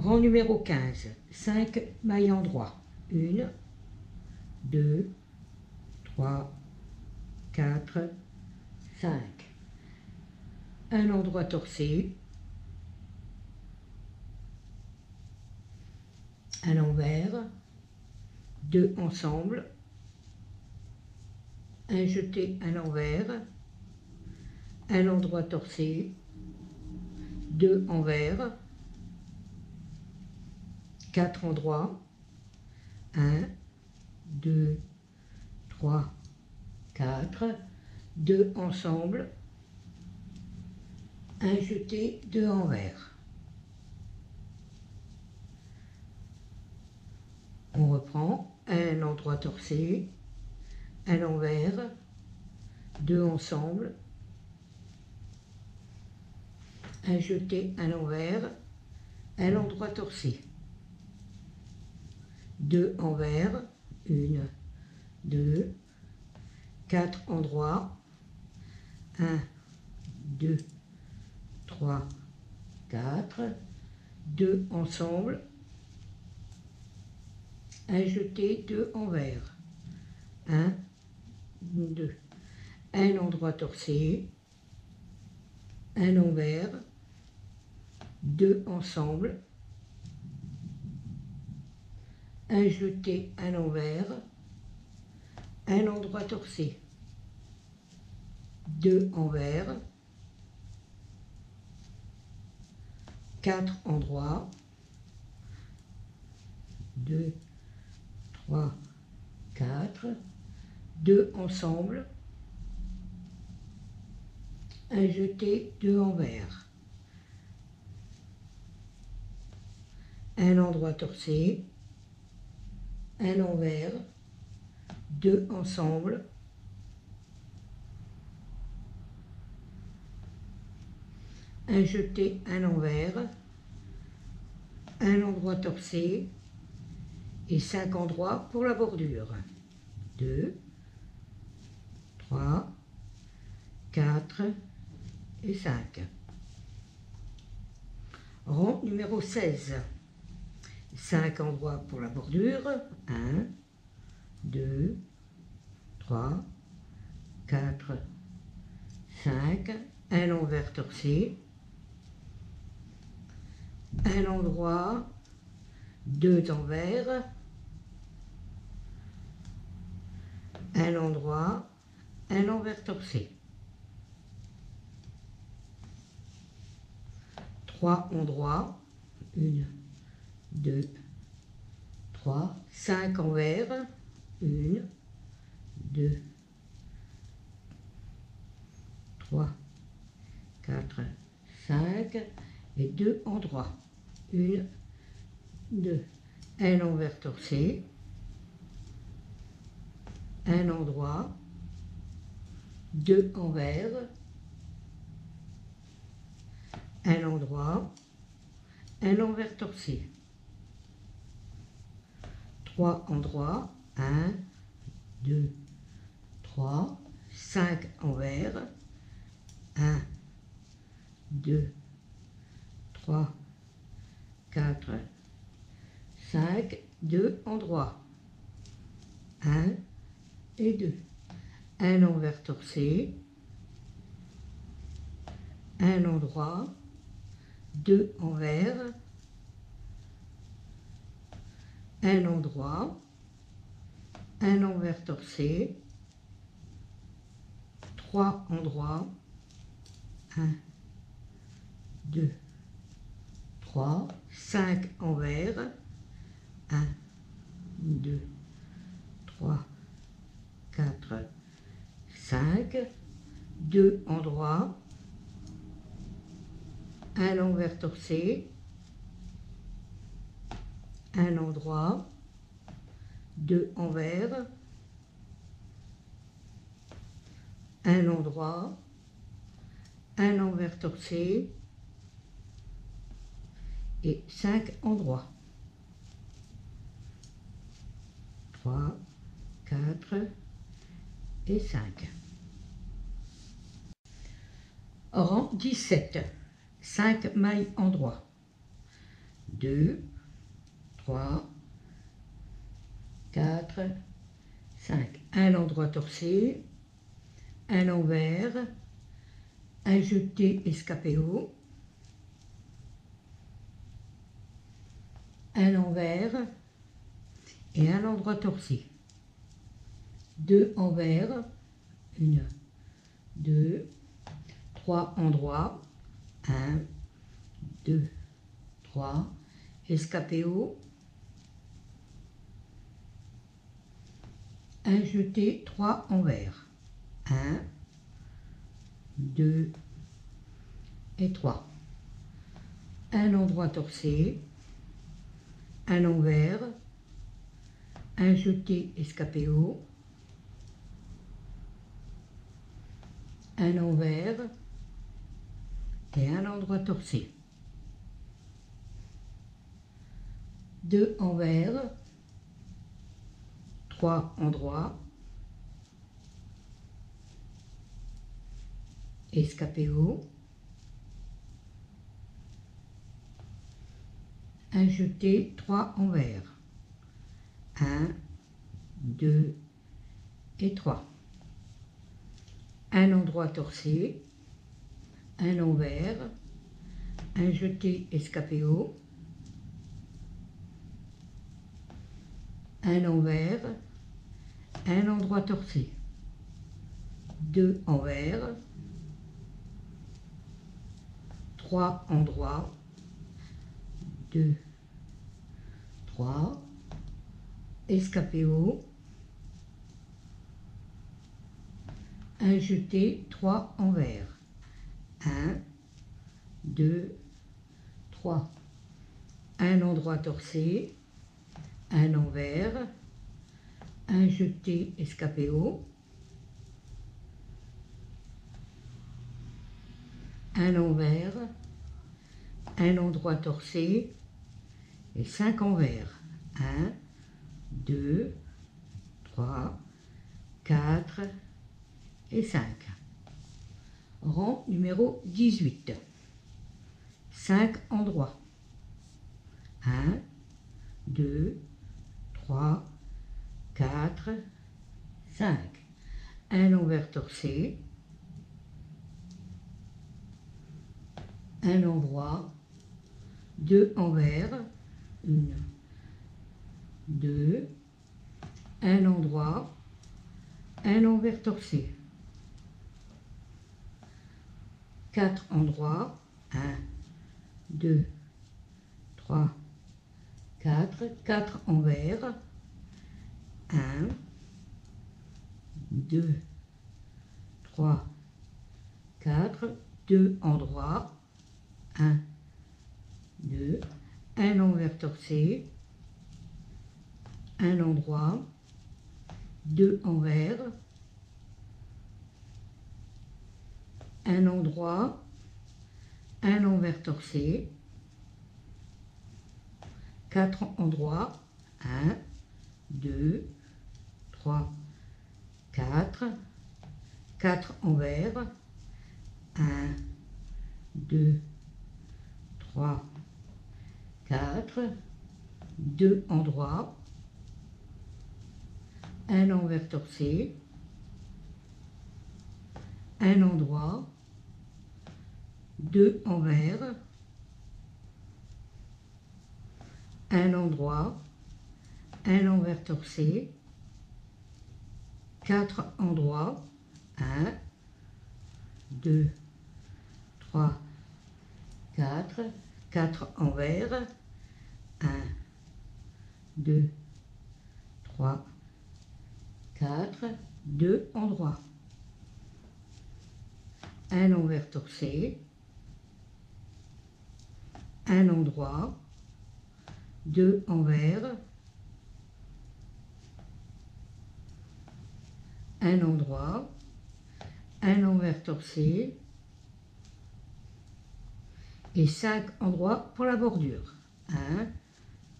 Rang numéro 15, 5 mailles endroits. 1, 2, 3, 4, 5. Un endroit torcé, à l'envers, 2 ensemble, un jeté à l'envers, un endroit torcé, 2 envers, 4 endroits, 1, 2, 3, 4, 2 ensemble, un jeté, 2 envers. On reprend un endroit torcé, à l'envers, 2 ensemble, un jeté à l'envers, un endroit torcé, 2 envers, 1, 2, 4 endroits, 1, 2, 3, 4, 2 ensemble, un jeté, 2 envers, 1, 2, un endroit torcé, un envers, 2 ensemble, un jeté à l'envers, un endroit torcé, 2 envers, 4 endroits, 2, 3, 4, 2 ensemble, un jeté, 2 envers, un endroit torcé, un envers, 2 ensemble, un jeté à l'envers, un endroit torcé et 5 endroits pour la bordure. 2, 3, 4 et 5. Rang numéro 16. 5 endroits pour la bordure. 1, 2, 3, 4, 5. Un envers torcé. Un endroit, 2 envers, un endroit, un envers torcé. 3 endroits, 1, 2, 3, 5 envers, 1, 2, 3, 4, 5 et 2 endroits. 1, 2, un envers torcé, un endroit, 2 envers, un endroit, un envers torcé. 3 endroits, 1, 2, 3, 5 envers, 1, 2, 3, 4, 5, 2 endroits, 1 et 2, un envers torcé, un endroit, 2 envers, un endroit, un envers torcé, 3 endroits, 1, 2, 3, 5 envers, 1, 2, 3, 4, 5, 2 endroits, un envers torcé, un endroit, 2 envers, un endroit, un envers torcé et 5 endroits. 3, 4 et 5. Rang 17. 5 mailles endroits. 2, 3, 4, 5. Un endroit torcé, un envers, un jeté escapé haut, un envers et un endroit torcé. 2 envers, 1, 2, 3 endroits, 1, 2, 3, escapé haut, un jeté, 3 envers, 1, 2 et 3. Un endroit torcé, un envers, un jeté escapé haut, un envers et un endroit torcé. 2 envers, 3 endroits, escapé haut, un jeté, 3 envers, 1, 2 et 3. Un endroit torcé, un envers, un jeté escapé haut, un envers, un endroit torcé. 2 envers, 3 endroits, 2, 3, escapé haut, un jeté, 3 envers, 1, 2, 3, un endroit torcé, un envers, un jeté escapé haut, un envers, un endroit torcé et 5 envers, 1, 2, 3, 4 et 5. Rang numéro 18. 5 endroits. 1, 2, 3, 4, 5. Un envers torcé, un endroit, 2 envers, 1, 2, un endroit, un envers torcé. 4 endroits, 1, 2, 3, 4, 4 envers, 1, 2, 3, 4, 2 endroits, 1, 2, un envers torcé, un endroit, 2 envers, un endroit, un envers torcé, 4 endroits, 1, 2, 3, 4, 4 envers, 1, 2, 3, 4, 2 endroits, un envers torcé, un endroit, 2 envers, un endroit, un envers torcé, 4 endroits, 1, 2, 3, 4, 4 envers, 1, 2, 3, 4, 2 endroits, un envers torcé, un endroit, 2 envers, un endroit, un envers torcé et 5 endroits pour la bordure. 1,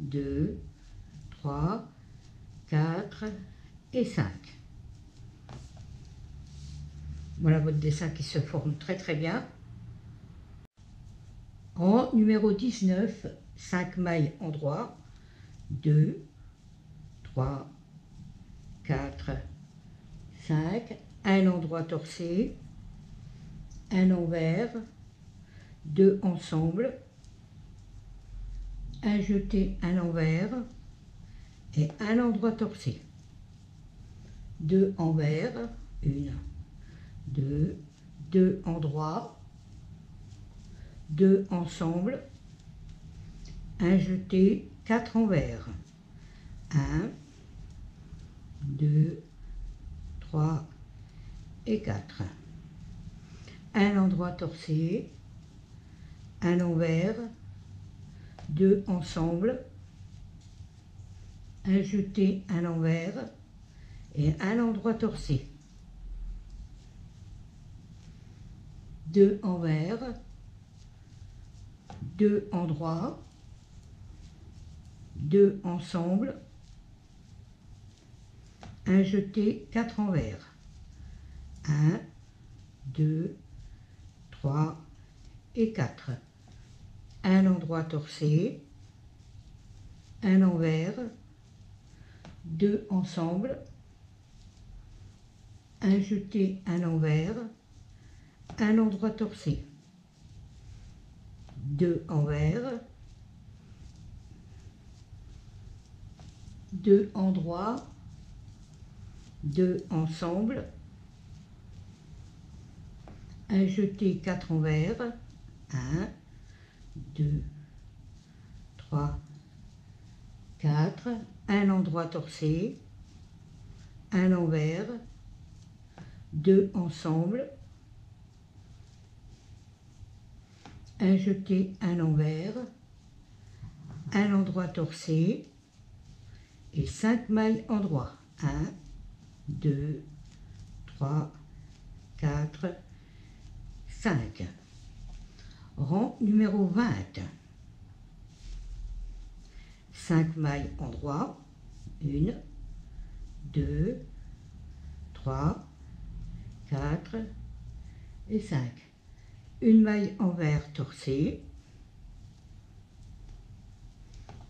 2, 3, 4 et 5. Voilà votre dessin qui se forme très très bien. Rang numéro 19, 5 mailles endroit, 2, 3, 4, 5, un endroit torsé, un envers, 2 ensemble, un jeté, un envers et un endroit torsé. 2 envers, 1, 2, 2 endroits, 2 ensemble, un jeté, 4 envers, 1, 2, 3 et 4. Un endroit torsé, un envers, 2 ensemble, un jeté, un envers et un endroit torsé. 2 envers, 2 endroits, 2 ensemble, un jeté, 4 envers. 1, 2, 3 et 4. Un endroit torsé, un envers, 2 ensemble, un jeté, un envers, un endroit torsé. 2 envers, 2 endroits, 2 ensemble, un jeté, 4 envers, 1, 2, 3, 4, un endroit torsé, un envers, 2 ensemble, un jeté, un envers, un endroit torsé et 5 mailles endroit. 1, 2, 3, 4, 5. Rang numéro 20. 5 mailles endroit, 1, 2, 3, 4 et 5. Une maille envers torsée,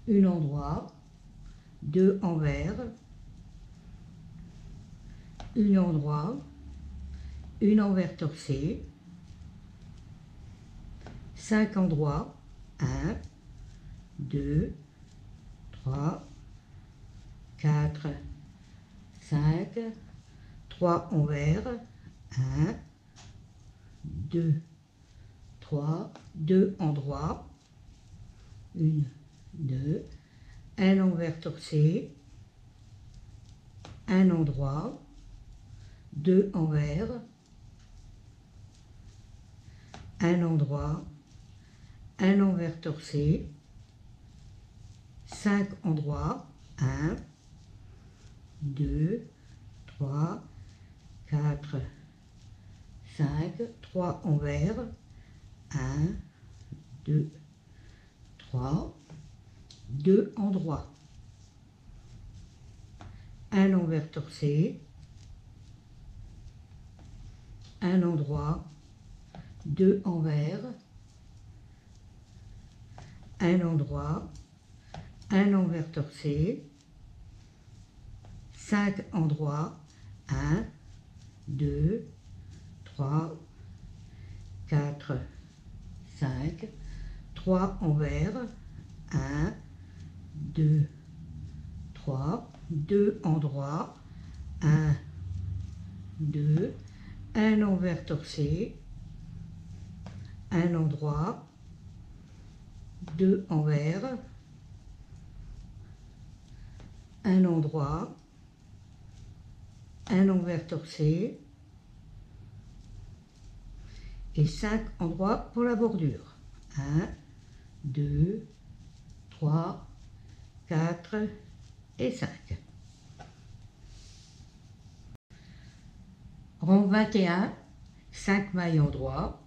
une endroit, 2 envers, une endroit, une envers torsée, 5 endroits, 1, 2, 3, 4, 5, 3 envers, 1, 2, 3, 2 endroits, 1, 2, un envers torsé, un endroit, 2 envers, un endroit, un envers torsé, 5 endroits, 1, 2, 3, 4, 5, 3 envers, 1, 2, 3, 2 endroits, un envers torsé, un endroit, 2 envers, un endroit, un envers torsé, 5 endroits, 1, 2, 3, 4, 5, 3 envers, 1, 2, 3, 2 endroits, 1, 2, un envers torsé, un endroit, 2 envers, un endroit, un envers torsé et 5 endroits pour la bordure. 1, 2, 3, 4 et 5. Rang 21, 5 mailles endroit,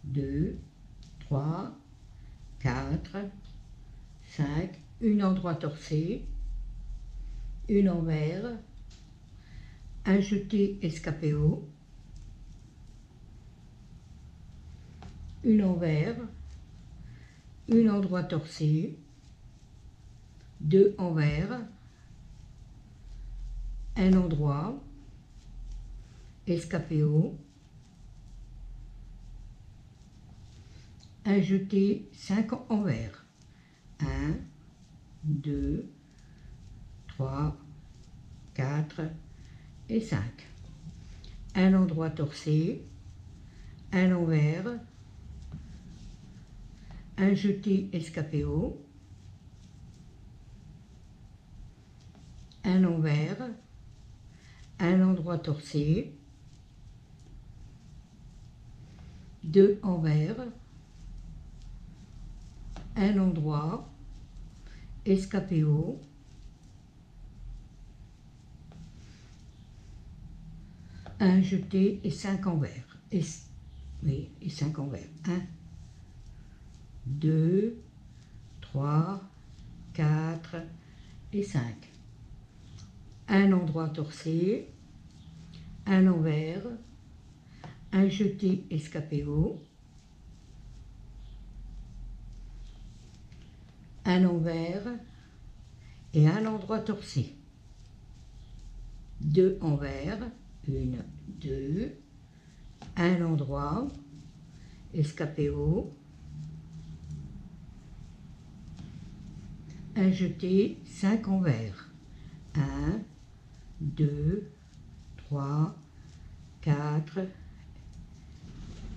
2, 3, 4, 5, une endroit torsé, une envers, un jeté escapéo, une envers, un endroit torcé, 2 envers, un endroit, escapé haut, un jeté, 5 envers, 1, 2, 3, 4 et 5. Un endroit torcé, un envers, un jeté escapé haut, un envers, un endroit torcé, 2 envers, un endroit, escapé haut, un jeté et 5 envers. Et 5 envers. 1, 2, 3, 4 et 5. Un endroit torcé, un envers, un jeté escapé haut, un envers et un endroit torcé. 2 envers, 1, 2, un endroit, escapé haut, un jeté, 5 envers. 1, 2, 3, 4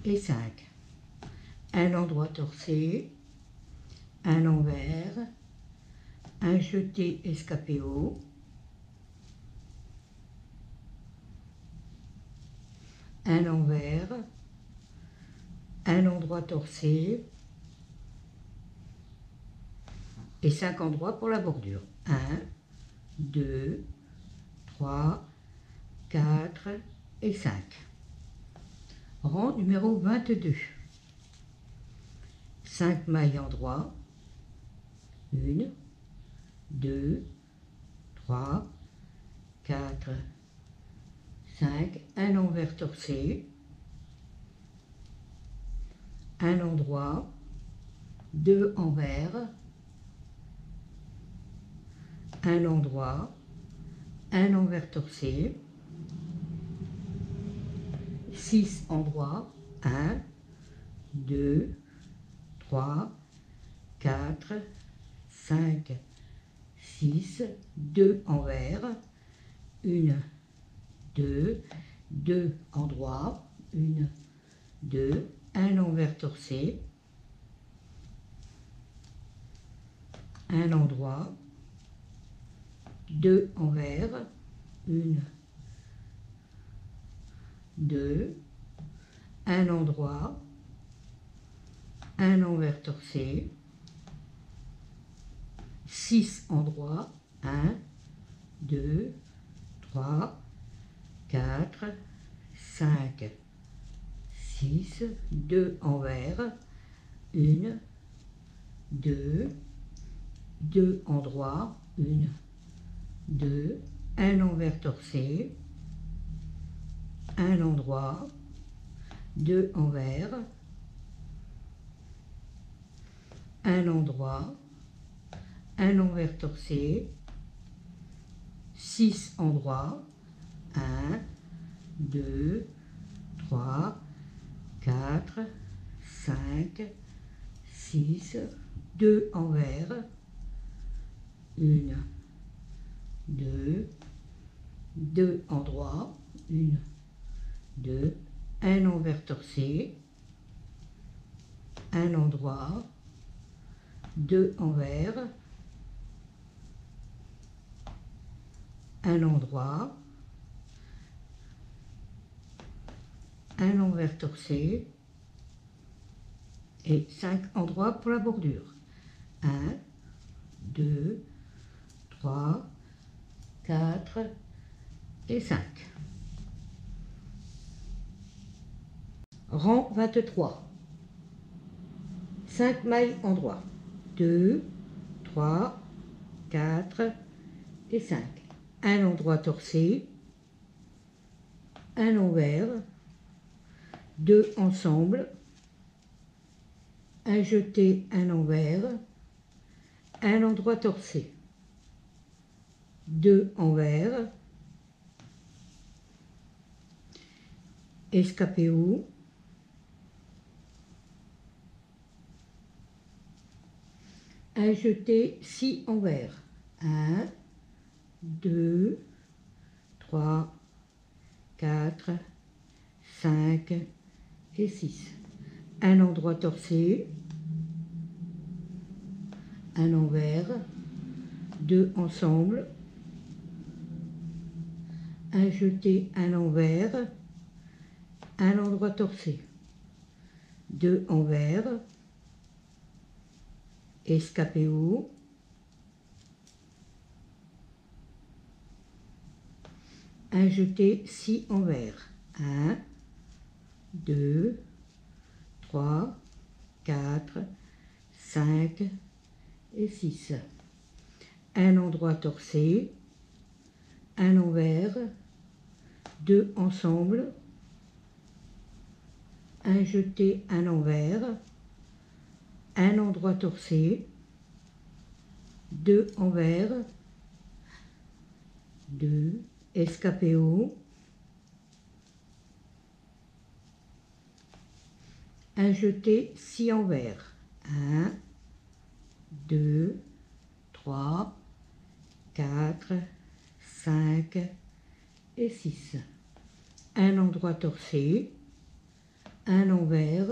et 5. Un endroit torcé, un envers, un jeté escapé haut, un envers, un endroit torcé et 5 endroits pour la bordure. 1, 2, 3, 4 et 5. Rang numéro 22. 5 mailles endroits. 1, 2, 3, 4, 5. Un envers torcé. Un endroit. 2 envers. Un endroit. Un envers torcé. 6 endroits. 1, 2, 3, 4, 5, 6, 2 envers, 1, 2, 2 endroits, 1, 2, un envers torcé, un endroit, 2 envers, 1, 2, un endroit, un envers torcé, 6 endroits, 1, 2, 3, 4, 5, 6, 2 envers, 1, 2, 2 endroits, 1, 2, un envers torcé, un endroit, 2 envers, un endroit, un envers torcé, 6 endroits, 1, 2, 3, 4, 5, 6, 2 envers, 1, 2, 2 endroits, 1, 2, un envers torcé, un endroit, 2 envers, un endroit, un envers torcé et 5 endroits pour la bordure. 1, 2, 3, 4 et 5. Rang 23. 5 mailles endroits. 2, 3, 4 et 5. Un endroit torcé, un envers, 2 ensemble, un jeté, un envers, un endroit torcé, 2 envers, escapé haut, un jeté, 6 envers, 1, 2, 3, 4, 5 et 6. Un endroit torcé, un envers, 2 ensemble, un jeté, un envers, un endroit torcé, 2 envers, escapé haut, un jeté, 6 envers, 1, 2, 3, 4, 5 et 6. Un endroit torcé, un envers, 2 ensemble, un jeté, un envers, un endroit torcé, 2 envers, 2, escapé haut, un jeté, 6 envers, 1, 2, 3, 4, 5 et 6. Un endroit torcé, un envers,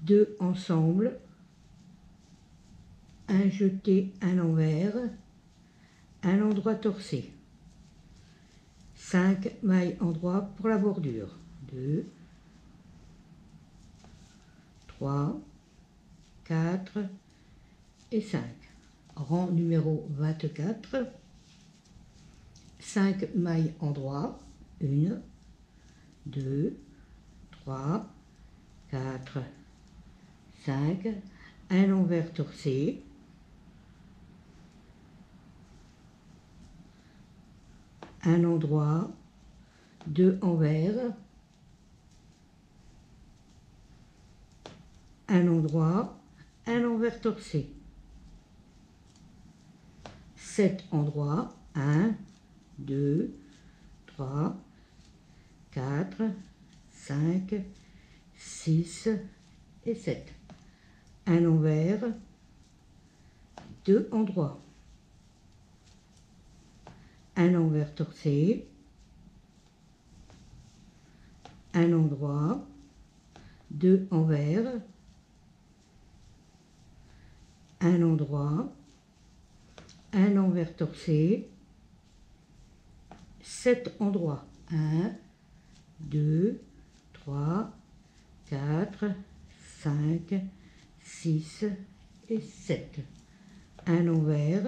2 ensemble, un jeté, un envers, un endroit torcé. 5 mailles endroits pour la bordure. 2, 3, 4 et 5. Rang numéro 24. 5 mailles endroits. 1, 2, 3, 4, 5. Un envers torcé. Un endroit, 2 envers, un endroit, un envers torcé. 7 endroits, 1, 2, 3, 4, 5, 6 et 7. Un envers, 2 endroits. Un envers torcé, un endroit, 2 envers, un endroit, un envers torcé, 7 endroits, 1, 2, 3, 4, 5, 6 et 7. Un envers,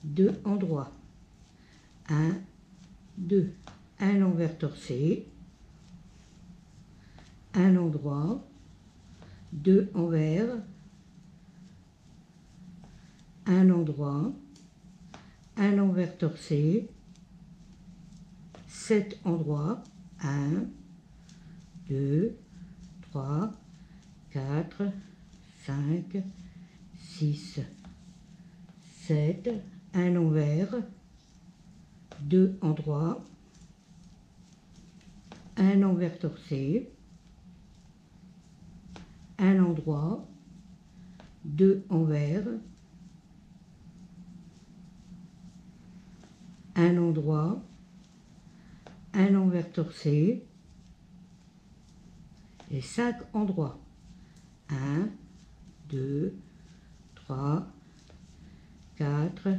2 endroits, 1, 2, un envers torcé, un endroit, 2 envers, un endroit, un envers torcé, 7 endroits, 1, 2, 3, 4, 5, 6, 7, un envers, 2 endroits, un envers torcé, un endroit, 2 envers, un endroit, un envers torcé et 5 endroits. 1, 2, 3, 4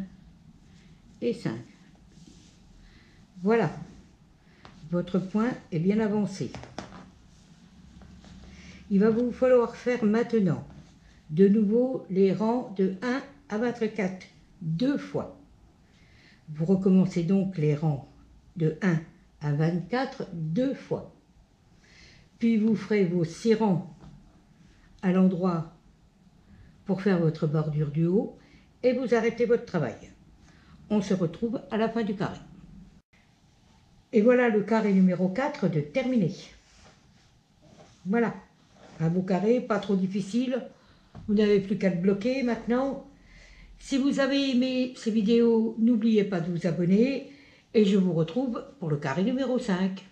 et 5. Voilà, votre point est bien avancé. Il va vous falloir faire maintenant de nouveau les rangs de 1 à 24 2 fois. Vous recommencez donc les rangs de 1 à 24 2 fois. Puis vous ferez vos 6 rangs à l'endroit pour faire votre bordure du haut et vous arrêtez votre travail. On se retrouve à la fin du carré. Et voilà le carré numéro 4 de terminé. Voilà. Un beau carré, pas trop difficile. Vous n'avez plus qu'à le bloquer maintenant. Si vous avez aimé ces vidéos, n'oubliez pas de vous abonner et je vous retrouve pour le carré numéro 5.